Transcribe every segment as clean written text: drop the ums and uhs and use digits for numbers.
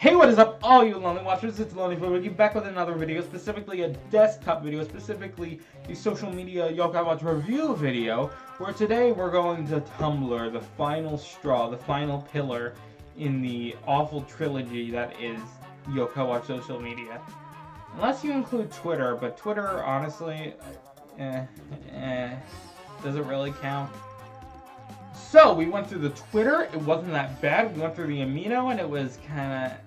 Hey, what is up, all you lonely watchers? It's Lonely Buki back with another video, specifically a desktop video, specifically a social media Yokai Watch review video, where today we're going to Tumblr, the final straw, the final pillar in the awful trilogy that is Yokai Watch social media. Unless you include Twitter, but Twitter, honestly, does it really count? So, we went through the Twitter, it wasn't that bad. We went through the Amino, and it was kinda,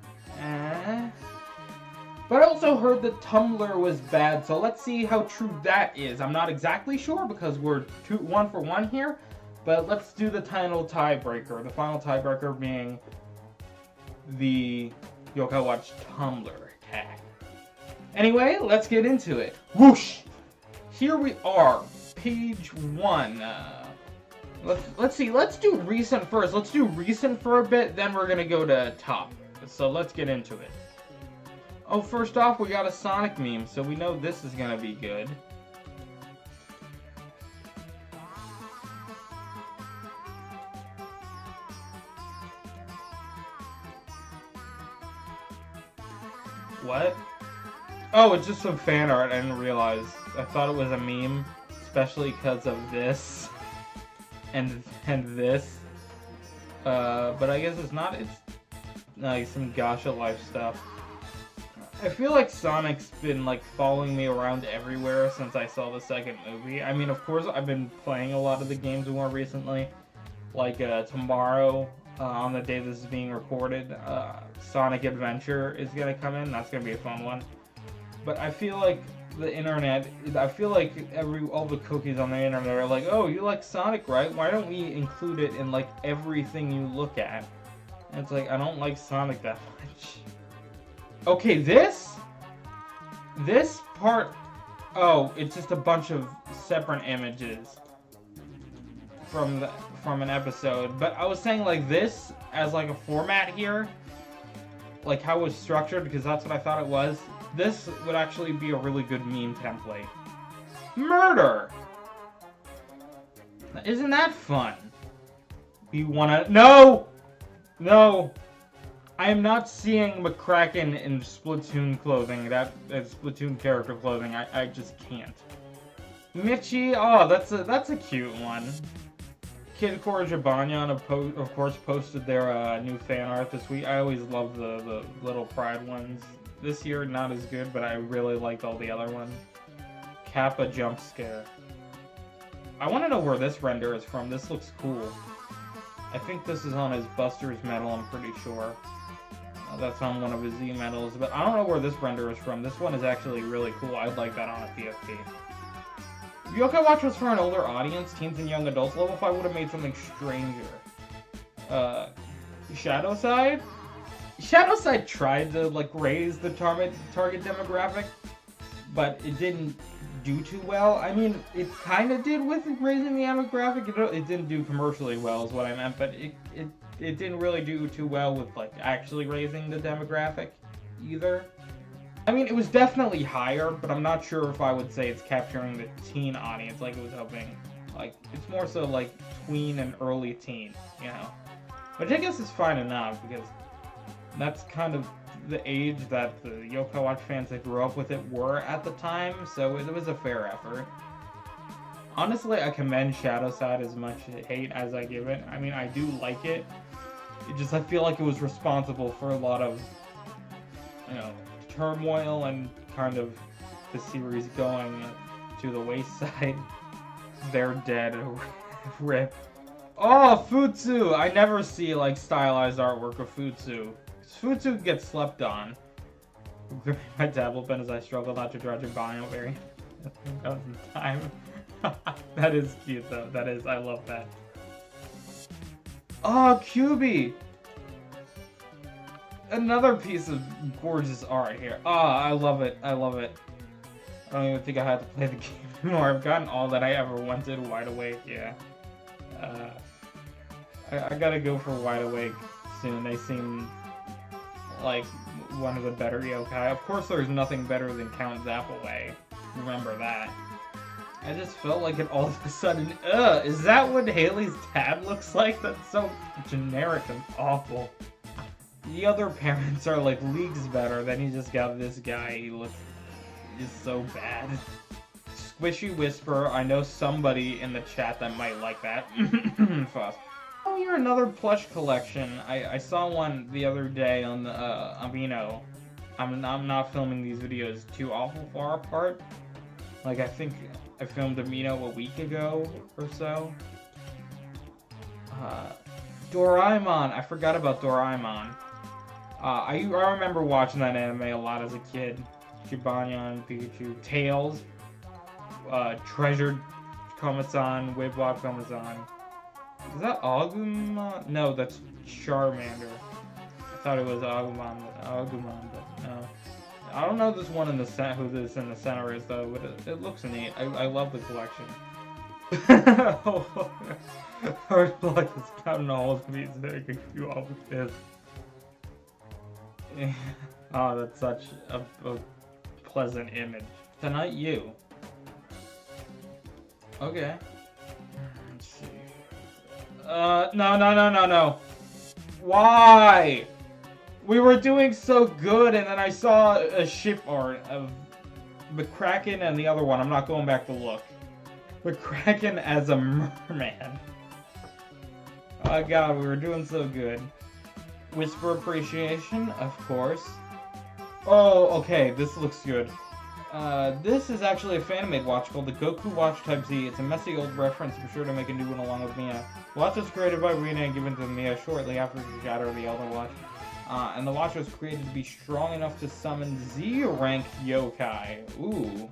But I also heard that Tumblr was bad, so let's see how true that is. I'm not exactly sure, because we're 1 for 1 here, but let's do the final tiebreaker. The final tiebreaker being the Yokai Watch Tumblr tag. Anyway, let's get into it. Whoosh! Here we are, page 1. Let's see, let's do recent first. Let's do recent for a bit, then we're gonna go to top. So let's get into it. Oh, first off, we got a Sonic meme, so we know this is gonna be good. What? Oh, it's just some fan art, I didn't realize. I thought it was a meme, especially because of this. And this, but I guess it's not. It's like some Gacha Life stuff. I feel like Sonic's been like following me around everywhere since I saw the second movie. I mean, of course, I've been playing a lot of the games more recently. Like tomorrow, on the day this is being recorded, Sonic Adventure is gonna come in. That's gonna be a fun one. But I feel like the internet, I feel like all the cookies on the internet are like, oh, you like Sonic, right? Why don't we include it in like everything you look at? And it's like, I don't like Sonic that much. Okay, this part, oh, it's just a bunch of separate images from an episode. But I was saying like this as like a format here, like how it was structured, because that's what I thought it was. This would actually be a really good meme template. Murder! Isn't that fun? You wanna... No! No! I am not seeing McCracken in Splatoon clothing, Splatoon character clothing. I just can't. Michi, oh, that's a cute one. Kid Korajabanya, of course, posted their new fan art this week. I always love the little Pride ones. This year, not as good, but I really liked all the other ones. Kappa jump scare. I want to know where this render is from. This looks cool. I think this is on his Buster's medal, I'm pretty sure. That's on one of his Z medals, but I don't know where this render is from. This one is actually really cool. I'd like that on a PFP. If Yokai Watch was for an older audience, teens and young adults, level 5 would have made something stranger. Shadowside? Shadowside tried to like raise the target demographic, but it didn't do too well. I mean, it kind of did with raising the demographic. It didn't do commercially well is what I meant, but it didn't really do too well with like actually raising the demographic either. I mean, it was definitely higher, but I'm not sure if I would say it's capturing the teen audience like it was hoping. Like, it's more so like tween and early teen, you know? Which I guess is fine enough, because that's kind of the age that the Yokai Watch fans that grew up with it were at the time, so it was a fair effort. Honestly, I commend Shadowside as much hate as I give it. I mean, I do like it. I feel like it was responsible for a lot of, you know, turmoil and kind of the series going to the wayside. They're dead. Rip. Oh, Futsu! I never see, like, stylized artwork of Futsu. Futsu gets slept on. My tablet pen as I struggle not to draw Jabano variant. Time. That is cute, though. That is, I love that. Oh, QB! Another piece of gorgeous art here. Oh, I love it. I love it. I don't even think I have to play the game anymore. I've gotten all that I ever wanted. Wide Awake, yeah. I gotta go for Wide Awake soon. They seem like one of the better yokai. Of course, there's nothing better than Count Zappaway. Remember that. I just felt like it all of a sudden, is that what Haley's tab looks like? That's so generic and awful. The other parents are like leagues better. Then you just got this guy. He looks just so bad. Squishy Whisper. I know somebody in the chat that might like that. Fuss. Oh, you're another plush collection. I saw one the other day on the Amino. I'm not filming these videos too awful far apart. Like, I think I filmed Amino a week ago or so. Doraemon. I forgot about Doraemon. I remember watching that anime a lot as a kid. Jibanyan, Pikachu, Tails, Treasured Komasan, Wibwap Komasan. Is that Agumon? No, that's Charmander. I thought it was Agumon, but no. I don't know this one in the center, who this in the center is though, but it looks neat. I love the collection. Hard luck is counting all of these that I can do all with this. Oh, that's such a pleasant image. Tonight you. Okay. Let's see. No. Why? We were doing so good, and then I saw a ship art of McCracken and the other one. I'm not going back to look. McCracken as a merman. Oh god, we were doing so good. Whisper Appreciation, of course. Oh, okay, this looks good. This is actually a fan-made watch called the Goku Watch Type Z. It's a messy old reference. Be sure to make a new one along with Mia. The watch was created by Rina and given to Mia shortly after she shattered the Elder Watch. And the watch was created to be strong enough to summon Z-ranked yokai. Ooh.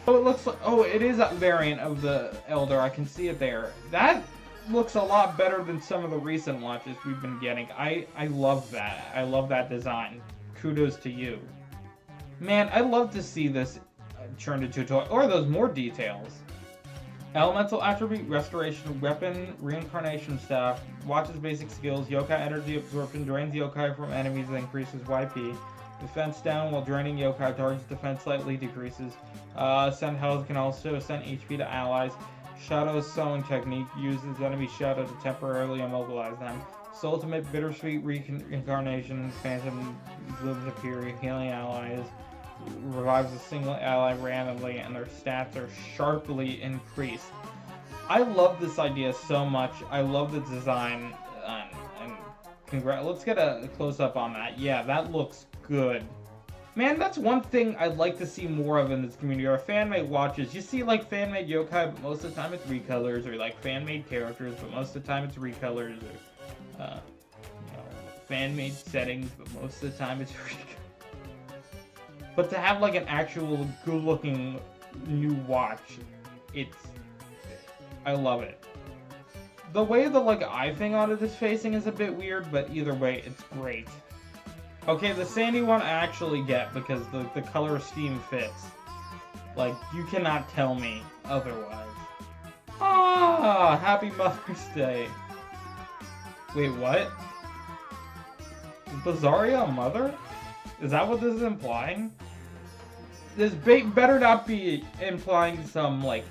Oh, it looks like... Oh, it is a variant of the Elder. I can see it there. That looks a lot better than some of the recent watches we've been getting. I love that. I love that design. Kudos to you. Man, I'd love to see this turned into a toy. Or those more details. Elemental attribute, restoration, weapon, reincarnation staff, watches basic skills, yokai energy absorption, drains yokai from enemies and increases YP. Defense down while draining yokai, target's defense slightly decreases. Send health can also send HP to allies. Shadow sewing technique uses enemy shadow to temporarily immobilize them. Ultimate bittersweet reincarnation, phantom blooms appear, healing allies. Revives a single ally randomly and their stats are sharply increased. I love this idea so much. I love the design and let's get a close-up on that. Yeah, that looks good. Man, that's one thing I'd like to see more of in this community, are fan-made watches. You see like fan-made yokai, but most of the time it's recolors, or like fan-made characters, but most of the time it's recolors, or fan-made settings, but most of the time it's recolors. But to have like an actual good-looking new watch, I love it. The way the like eye thing on it is facing is a bit weird, but either way, it's great. Okay, the sandy one I actually get because the color scheme fits. Like, you cannot tell me otherwise. Ah, happy Mother's Day. Wait, what? Is Bizarria a mother? Is that what this is implying? This better not be implying some, like,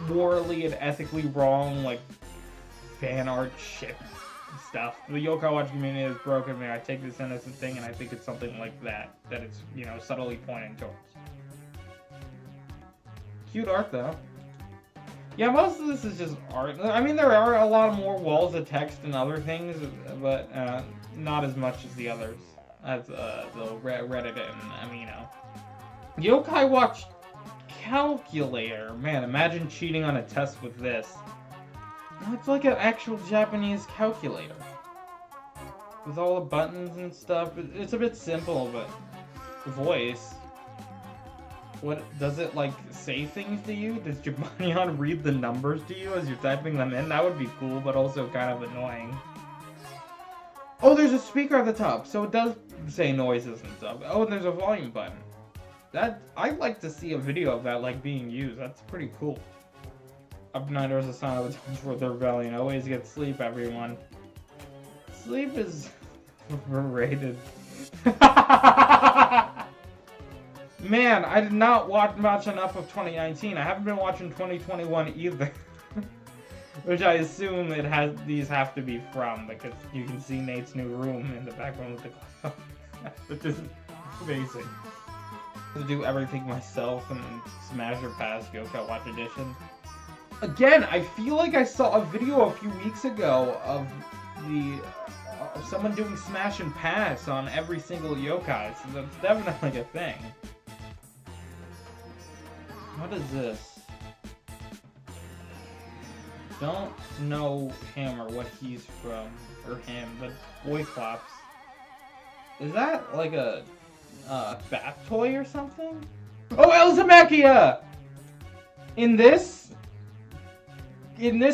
morally and ethically wrong, like, fan art shit stuff. The yokai watch community is broken, man. I take this innocent thing and I think it's something like that it's, you know, subtly pointing towards. Cute art, though. Yeah, most of this is just art. I mean, there are a lot more walls of text and other things, but not as much as the others. As the Reddit and Amino. Yokai Watch Calculator. Man, imagine cheating on a test with this. No, it's like an actual Japanese calculator. With all the buttons and stuff. It's a bit simple, but voice. What, does it, like, say things to you? Does Jibanyan read the numbers to you as you're typing them in? That would be cool, but also kind of annoying. Oh, there's a speaker at the top, so it does say noises and stuff. Oh, and there's a volume button. I'd like to see a video of that, like, being used. That's pretty cool. Up night is a sign of the times for their valiant. Always get sleep, everyone. Sleep is overrated. Man, I did not watch enough of 2019. I haven't been watching 2021 either. Which I assume these have to be from, because you can see Nate's new room in the background with the cloud. Which is amazing. To do everything myself and smash or pass Yokai Watch Edition. Again, I feel like I saw a video a few weeks ago of someone doing smash and pass on every single yokai, so that's definitely a thing. What is this? Don't know him or what he's from, or him, but boy claps. Is that like a bath toy or something? Oh, Elzamakia! In this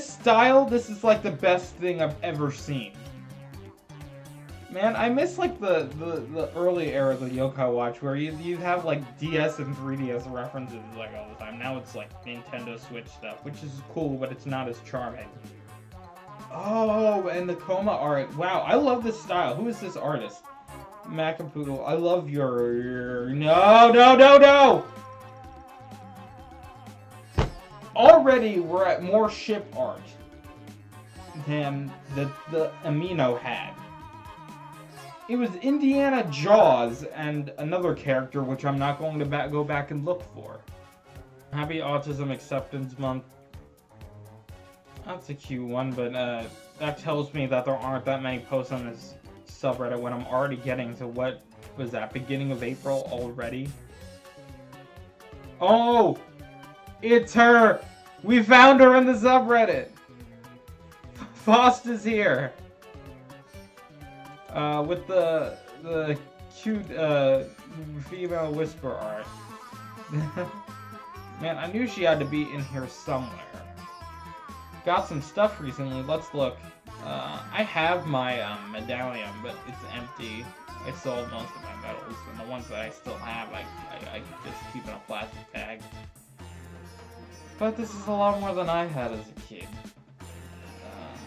style, this is like the best thing I've ever seen. Man, I miss like the early era of the Yokai Watch where you'd have like DS and 3DS references like all the time. Now it's like Nintendo Switch stuff, which is cool, but it's not as charming. Oh, and the Coma art. Wow, I love this style. Who is this artist? Macapoodle. I love your... No! Already we're at more ship art than the Amino had. It was Indiana Jaws and another character, which I'm not going to go back and look for. Happy Autism Acceptance Month. That's a cute one, but that tells me that there aren't that many posts on this subreddit when I'm already getting to, what was that, beginning of April already? Oh! It's her! We found her in the subreddit! Faust is here! With the cute female whisper art. Man, I knew she had to be in here somewhere. Got some stuff recently, let's look. I have my medallion, but it's empty. I sold most of my medals, and the ones that I still have, I just keep in a plastic bag. But this is a lot more than I had as a kid.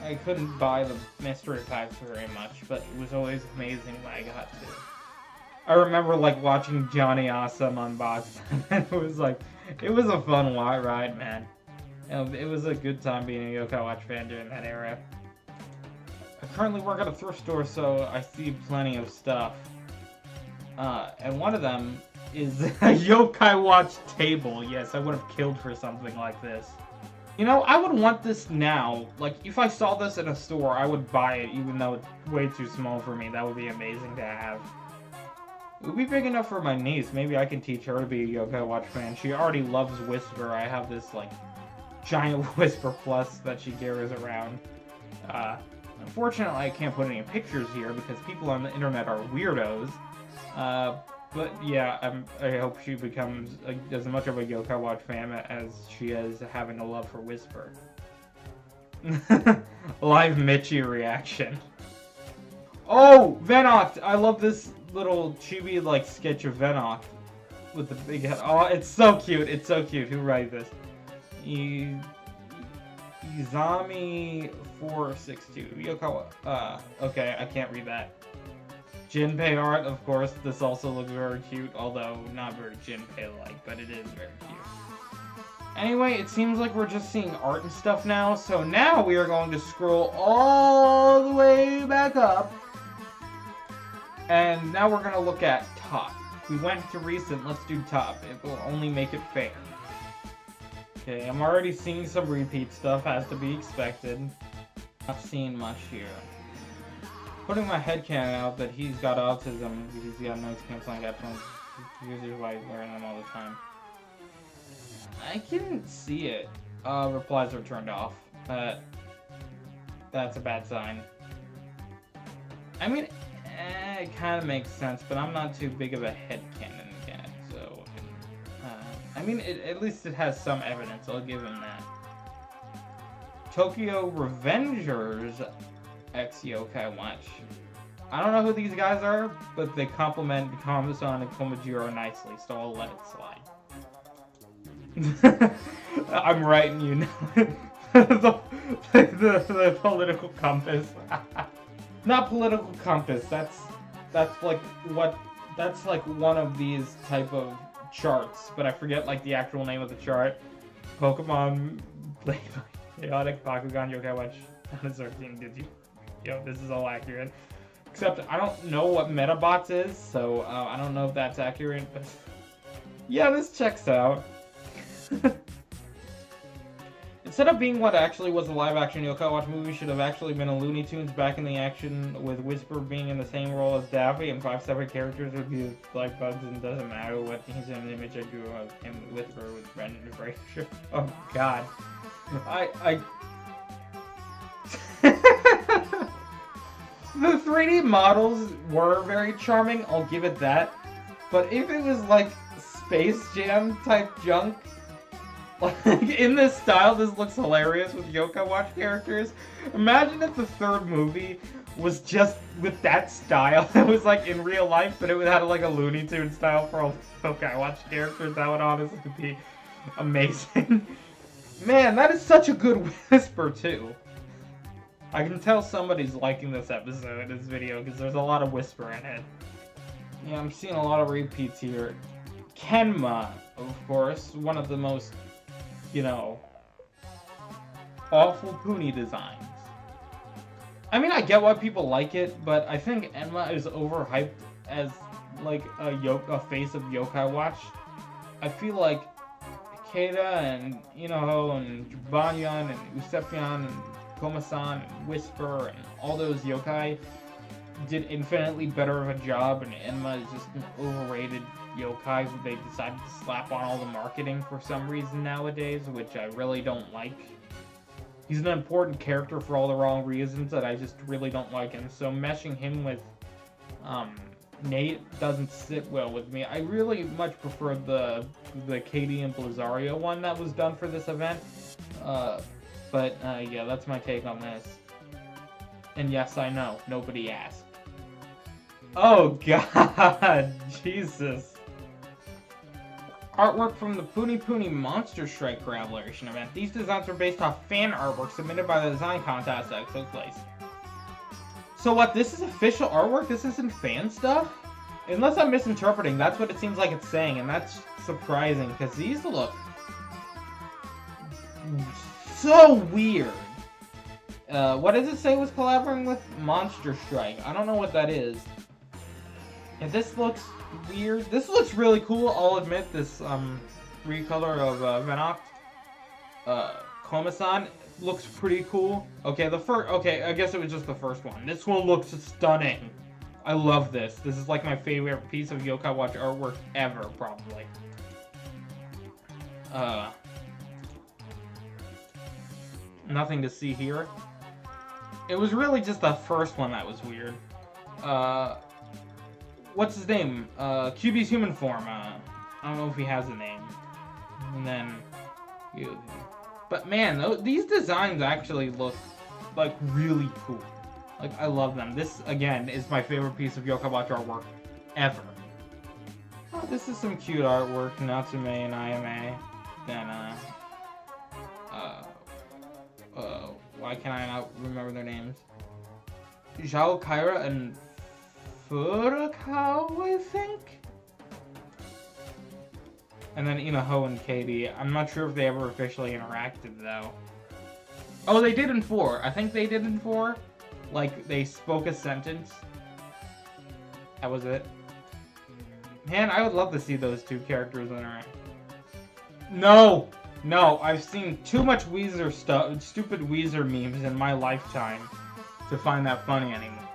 I couldn't buy the mystery packs very much, but it was always amazing when I got to. I remember like watching Johnny Awesome unbox them, and it was a fun ride, man. It was a good time being a Yokai Watch fan during that era. I currently work at a thrift store, so I see plenty of stuff. And one of them is a Yokai Watch table. Yes, I would have killed for something like this. You know, I would want this now. Like, if I saw this in a store, I would buy it, even though it's way too small for me. That would be amazing to have. It would be big enough for my niece. Maybe I can teach her to be a Yokai Watch fan. She already loves Whisper. I have this, like, giant Whisper Plus that she carries around. Unfortunately, I can't put any pictures here because people on the internet are weirdos. But yeah, I hope she becomes as much of a Yokai Watch fan as she is having a love for Whisper. Live Michi reaction. Oh, Vannott! I love this little chibi like sketch of Vannott with the big head. Oh, it's so cute! It's so cute. Who wrote this? Izami 462. Yokai. Okay, I can't read that. Jinpei art, of course. This also looks very cute, although not very Jinpei-like, but it is very cute. Anyway, it seems like we're just seeing art and stuff now, so now we are going to scroll all the way back up. And now we're going to look at top. We went to recent, let's do top. It will only make it fair. Okay, I'm already seeing some repeat stuff, has to be expected. Not seeing much here. Putting my headcanon out that he's got autism because he's got noise canceling headphones. Here's why he's wearing them all the time. I can see it. Replies are turned off. That's a bad sign. I mean, it kind of makes sense, but I'm not too big of a headcanon guy, so... I mean, at least it has some evidence, I'll give him that. Tokyo Revengers X Yokai Watch. I don't know who these guys are, but they complement Kamasan and Komajiro nicely, so I'll let it slide. I'm writing you now. the political compass. Not political compass. That's like what. That's like one of these type of charts, but I forget like the actual name of the chart. Pokemon Blade. Chaotic Bakugan Yokai Watch 13. Did you? Yo, this is all accurate. Except I don't know what Metabots is, so I don't know if that's accurate, but yeah, this checks out. Instead of being what actually was a live-action Yokai Watch movie, should have actually been a Looney Tunes back in the action, with Whisper being in the same role as Daffy, and 5 separate characters would be like bugs, and it doesn't matter what he's in the image I drew of him, Whisper with Brendan Fraser. Oh god. The 3D models were very charming, I'll give it that. But if it was like Space Jam type junk, like in this style, this looks hilarious with Yokai Watch characters. Imagine if the third movie was just with that style. It was like in real life, but it would have like a Looney Tunes style for all Yokai Watch characters. That would honestly be amazing. Man, that is such a good Whisper too. I can tell somebody's liking this episode, this video, because there's a lot of Whisper in it. Yeah, I'm seeing a lot of repeats here. Kenma, of course, one of the most, you know, awful Puni designs. I mean, I get why people like it, but I think Enma is overhyped as, like, a face of Yokai Watch. I feel like Keita and Inoho and Banyan and Usepion and Komasan and Whisper and all those yokai did infinitely better of a job, and Enma is just an overrated yokai who they decided to slap on all the marketing for some reason nowadays, which I really don't like. He's an important character for all the wrong reasons that I just really don't like him, so meshing him with Nate doesn't sit well with me. I really much prefer the Katie and Blizzario one that was done for this event. But yeah, that's my take on this. And yes, I know, nobody asked. Oh god, Jesus. Artwork from the Puni Puni Monster Strike collaboration event. These designs were based off fan artwork submitted by the design contest that took place. So what, this is official artwork? This isn't fan stuff? Unless I'm misinterpreting, that's what it seems like it's saying, and that's surprising, because these look so weird. What does it say was collaborating with? Monster Strike. I don't know what that is. And this looks weird. This looks really cool, I'll admit, this recolor of Vannott. Komasan looks pretty cool. Okay, okay, I guess it was just the first one. This one looks stunning. I love this. This is like my favorite piece of Yokai Watch artwork ever, probably. Nothing to see here. It was really just the first one that was weird. What's his name? QB's human form. I don't know if he has a name. And then... But man, these designs actually look, like, really cool. Like, I love them. This, again, is my favorite piece of Yokai Watch artwork ever. Oh, this is some cute artwork. Natsume and Ayame. Then, why can I not remember their names? Zhao Kaira and Furukawa, I think? And then Inoho and Katie. I'm not sure if they ever officially interacted, though. Oh, they did in 4. I think they did in 4. Like, they spoke a sentence. That was it. Man, I would love to see those two characters interact. No! No, I've seen too much Weezer stuff, stupid Weezer memes in my lifetime to find that funny anymore.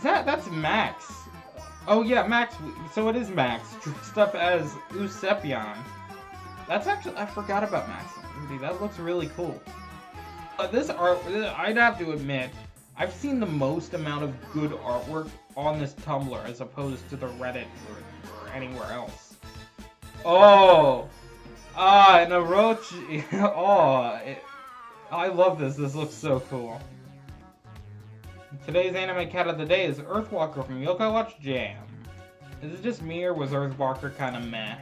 That's Max. Oh yeah, Max, so it is Max, dressed up as Usepion. That's actually, I forgot about Max. That looks really cool. This art, I'd have to admit, I've seen the most amount of good artwork on this Tumblr as opposed to the Reddit or anywhere else. Oh! And Orochi. Oh, I love this. This looks so cool. Today's anime cat of the day is Earthwalker from Yokai Watch Jam. Is it just me, or was Earthwalker kind of meh?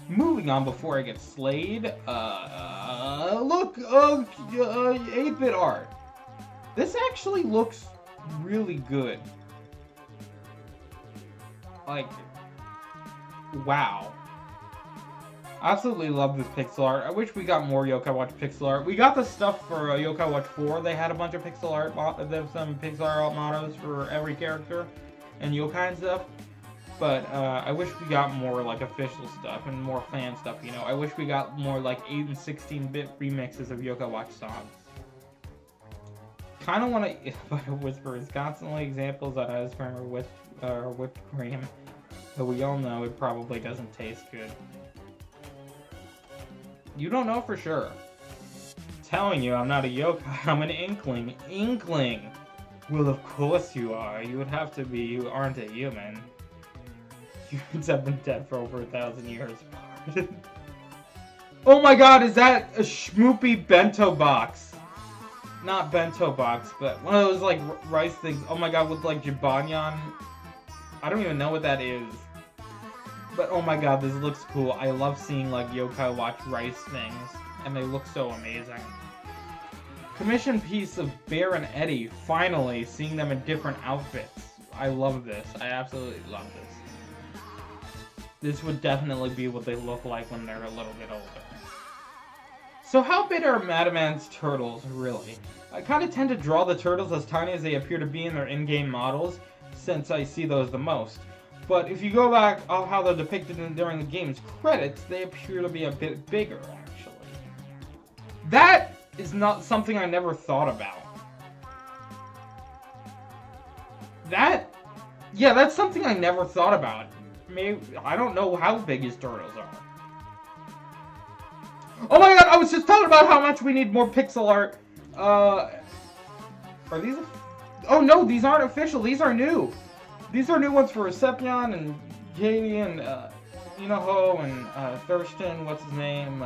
Moving on before I get slayed. Look, 8-bit art. This actually looks really good. Like, wow. Absolutely love this pixel art. I wish we got more Yokai Watch pixel art. We got the stuff for Yokai Watch 4. They had a bunch of pixel art. There's some pixel art mottos for every character and yokai and stuff. But I wish we got more like official stuff and more fan stuff. You know, I wish we got more like 8 and 16-bit remixes of Yokai Watch songs. Kind of want to whisper is constantly examples of ice cream or whipped cream, but we all know it probably doesn't taste good. You don't know for sure. Telling you I'm not a yokai, I'm an inkling. Inkling! Well, of course you are. You would have to be. You aren't a human. Humans have been dead for over 1,000 years. Oh my god, is that a schmoopy bento box? Not bento box, but one of those like rice things. Oh my god, with like jibanyan. I don't even know what that is. But oh my god, this looks cool. I love seeing like Yokai Watch rice things, and they look so amazing. Commission piece of Bear and Eddie, finally seeing them in different outfits. I love this. I absolutely love this. This would definitely be what they look like when they're a little bit older. So how big are Madaman's turtles, really? I kind of tend to draw the turtles as tiny as they appear to be in their in-game models, since I see those the most. But if you go back on how they're depicted during the game's credits, they appear to be a bit bigger, actually. That is not something I never thought about. Yeah, that's something I never thought about. Maybe, I don't know how big his turtles are. Oh my god, I was just talking about how much we need more pixel art. Are these... Oh no, these aren't official, these are new. These are new ones for Sepion and Katie and Inoho and Thurston, what's his name?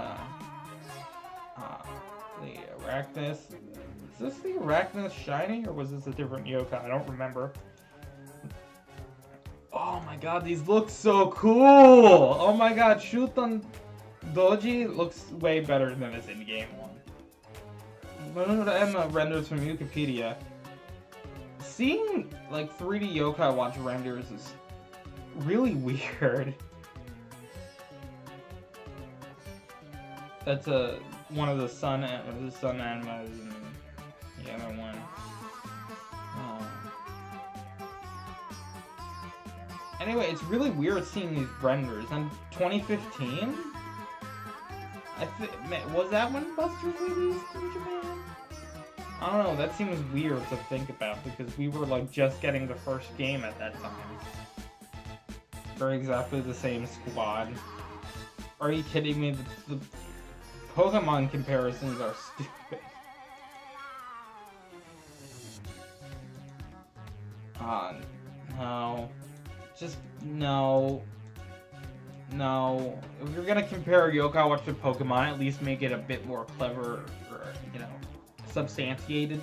The Arachnus. Is this the Arachnus Shiny, or was this a different yokai? I don't remember. Oh my god, these look so cool! Oh my god, Shuton Doji looks way better than this in-game one. And the renders from Wikipedia. Seeing, like, 3D Yokai Watch renders is really weird. That's one of the sun animals and the other one. Anyway, it's really weird seeing these renders. And 2015? Was that when Buster's released in Japan? I don't know, that seems weird to think about because we were like just getting the first game at that time. For exactly the same squad. Are you kidding me? The Pokemon comparisons are stupid. No. Just, no. No. If you're gonna compare Yokai Watch to Pokemon, at least make it a bit more clever, or, you know, substantiated.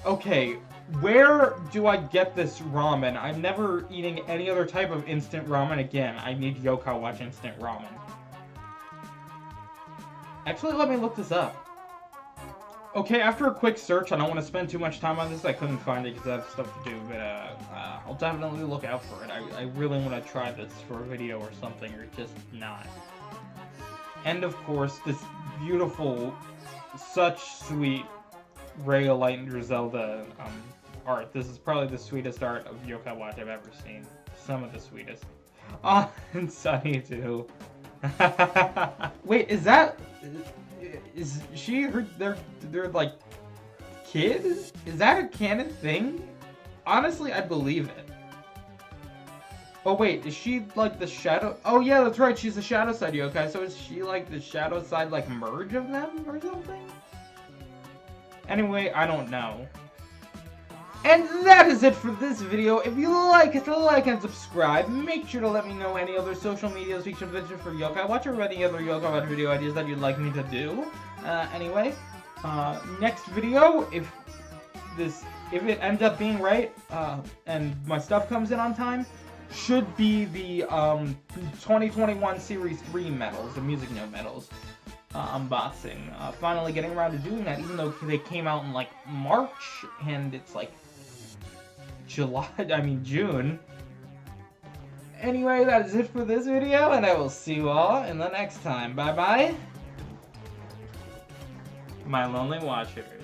Okay, where do I get this ramen? I'm never eating any other type of instant ramen again. I need Yokai Watch instant ramen. Actually, let me look this up. Okay, after a quick search, I don't want to spend too much time on this. I couldn't find it because I have stuff to do, but I'll definitely look out for it. I really want to try this for a video or something, or just not. And of course, this beautiful, such sweet Rayolite and Griselda art. This is probably the sweetest art of Yokai Watch I've ever seen. Some of the sweetest. Oh, and Sunny too. Wait, is that... Is she they're like kids? Is that a canon thing? Honestly, I believe it. Oh wait, is she like the shadow? Oh yeah, that's right. She's the shadow side yokai. So is she like the shadow side like merge of them or something? Anyway, I don't know. And that is it for this video. If you like it, like and subscribe. Make sure to let me know any other social medias featured videos for Yokai Watch or any other Yokai Watch video ideas that you'd like me to do. Anyway, next video, if it ends up being right, and my stuff comes in on time, should be the 2021 Series 3 medals, the Music Note medals. Unboxing. Finally getting around to doing that, even though they came out in like March and it's like June. Anyway, that is it for this video, and I will see you all in the next time. Bye-bye. My lonely watchers.